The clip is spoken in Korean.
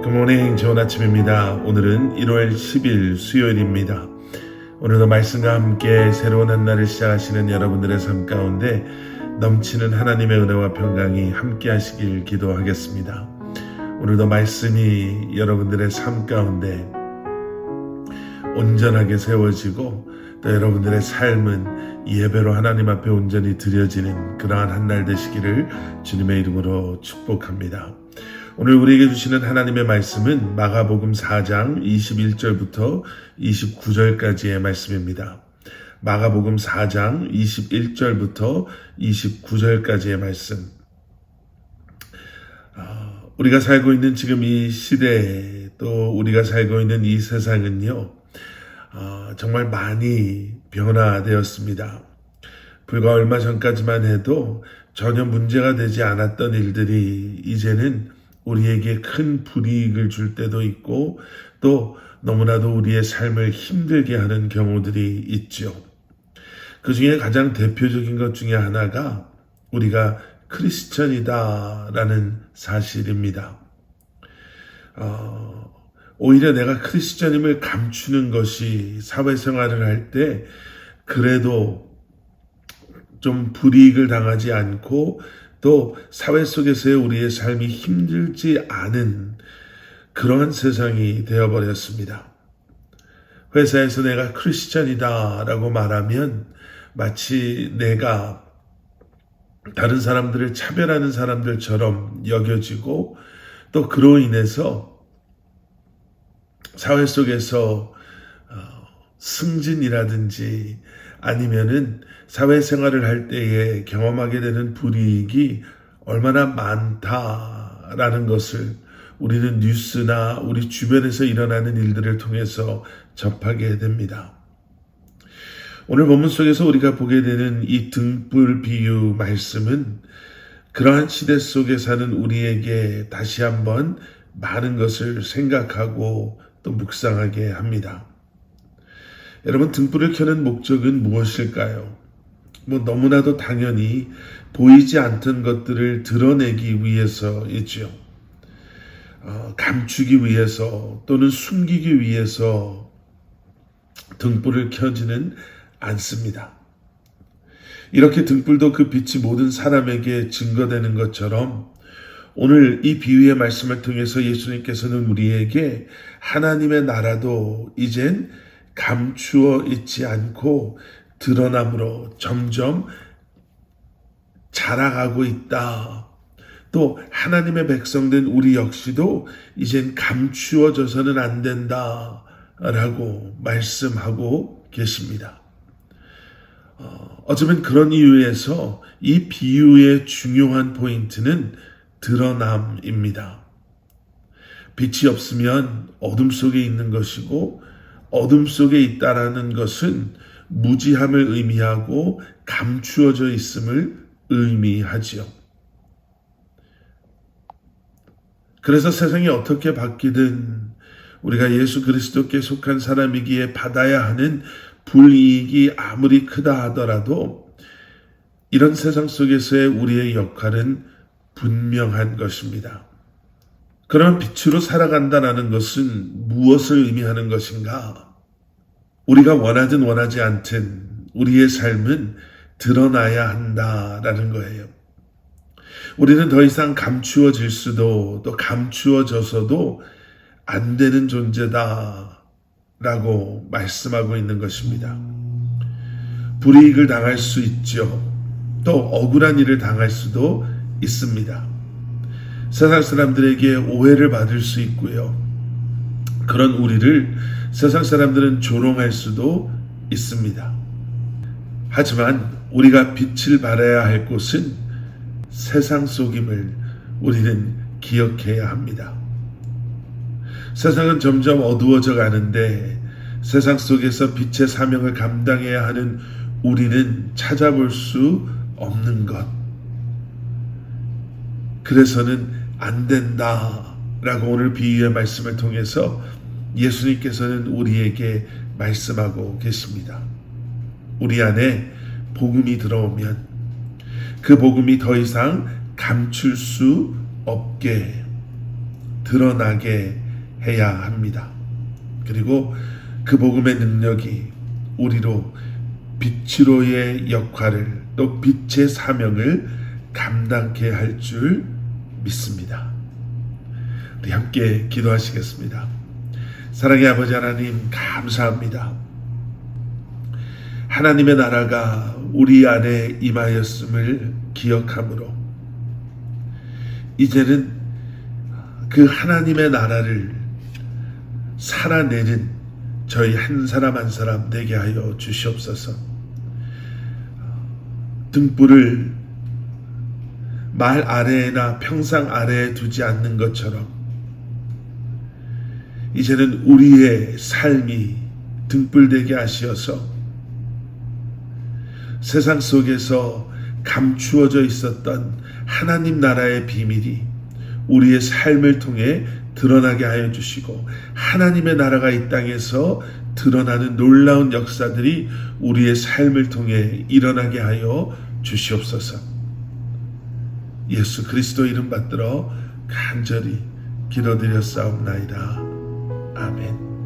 굿모닝, 좋은 아침입니다. 오늘은 1월 10일 수요일입니다. 오늘도 말씀과 함께 새로운 한 날을 시작하시는 여러분들의 삶 가운데 넘치는 하나님의 은혜와 평강이 함께 하시길 기도하겠습니다. 오늘도 말씀이 여러분들의 삶 가운데 온전하게 세워지고 또 여러분들의 삶은 예배로 하나님 앞에 온전히 드려지는 그러한 한 날 되시기를 주님의 이름으로 축복합니다. 오늘 우리에게 주시는 하나님의 말씀은 마가복음 4장 21절부터 29절까지의 말씀입니다. 마가복음 4장 21절부터 29절까지의 말씀. 우리가 살고 있는 지금 이 시대, 또 우리가 살고 있는 이 세상은요, 정말 많이 변화되었습니다. 불과 얼마 전까지만 해도 전혀 문제가 되지 않았던 일들이 이제는 우리에게 큰 불이익을 줄 때도 있고 또 너무나도 우리의 삶을 힘들게 하는 경우들이 있죠. 그 중에 가장 대표적인 것 중에 하나가 우리가 크리스천이다라는 사실입니다. 오히려 내가 크리스천임을 감추는 것이 사회생활을 할 때 그래도 좀 불이익을 당하지 않고 또 사회 속에서의 우리의 삶이 힘들지 않은 그러한 세상이 되어버렸습니다. 회사에서 내가 크리스천이다 라고 말하면 마치 내가 다른 사람들을 차별하는 사람들처럼 여겨지고 또 그로 인해서 사회 속에서 승진이라든지 아니면은 사회생활을 할 때에 경험하게 되는 불이익이 얼마나 많다라는 것을 우리는 뉴스나 우리 주변에서 일어나는 일들을 통해서 접하게 됩니다. 오늘 본문 속에서 우리가 보게 되는 이 등불 비유 말씀은 그러한 시대 속에 사는 우리에게 다시 한번 많은 것을 생각하고 또 묵상하게 합니다. 여러분, 등불을 켜는 목적은 무엇일까요? 너무나도 당연히 보이지 않던 것들을 드러내기 위해서이죠. 감추기 위해서 또는 숨기기 위해서 등불을 켜지는 않습니다. 이렇게 등불도 그 빛이 모든 사람에게 증거되는 것처럼 오늘 이 비유의 말씀을 통해서 예수님께서는 우리에게 하나님의 나라도 이젠 감추어 있지 않고 드러남으로 점점 자라가고 있다. 또 하나님의 백성된 우리 역시도 이젠 감추어져서는 안 된다 라고 말씀하고 계십니다. 어쩌면 그런 이유에서 이 비유의 중요한 포인트는 드러남입니다. 빛이 없으면 어둠 속에 있는 것이고 어둠 속에 있다라는 것은 무지함을 의미하고 감추어져 있음을 의미하지요. 그래서 세상이 어떻게 바뀌든 우리가 예수 그리스도께 속한 사람이기에 받아야 하는 불이익이 아무리 크다 하더라도 이런 세상 속에서의 우리의 역할은 분명한 것입니다. 그런 빛으로 살아간다는 것은 무엇을 의미하는 것인가? 우리가 원하든 원하지 않든 우리의 삶은 드러나야 한다라는 거예요. 우리는 더 이상 감추어질 수도 또 감추어져서도 안 되는 존재다라고 말씀하고 있는 것입니다. 불이익을 당할 수 있죠. 또 억울한 일을 당할 수도 있습니다. 세상 사람들에게 오해를 받을 수 있고요. 그런 우리를 세상 사람들은 조롱할 수도 있습니다. 하지만 우리가 빛을 발해야 할 곳은 세상 속임을 우리는 기억해야 합니다. 세상은 점점 어두워져 가는데 세상 속에서 빛의 사명을 감당해야 하는 우리는 찾아볼 수 없는 것. 그래서는 안 된다라고 오늘 비유의 말씀을 통해서 예수님께서는 우리에게 말씀하고 계십니다. 우리 안에 복음이 들어오면 그 복음이 더 이상 감출 수 없게 드러나게 해야 합니다. 그리고 그 복음의 능력이 우리로 빛으로의 역할을 또 빛의 사명을 감당케 할 줄 믿습니다. 우리 함께 기도하시겠습니다. 사랑의 아버지 하나님, 감사합니다. 하나님의 나라가 우리 안에 임하였음을 기억함으로 이제는 그 하나님의 나라를 살아내는 저희 한 사람 한 사람 되게 하여 주시옵소서. 등불을 말 아래나 평상 아래에 두지 않는 것처럼 이제는 우리의 삶이 등불되게 하시어서 세상 속에서 감추어져 있었던 하나님 나라의 비밀이 우리의 삶을 통해 드러나게 하여 주시고 하나님의 나라가 이 땅에서 드러나는 놀라운 역사들이 우리의 삶을 통해 일어나게 하여 주시옵소서. 예수 그리스도 이름 받들어 간절히 기도드렸사옵나이다. 아멘.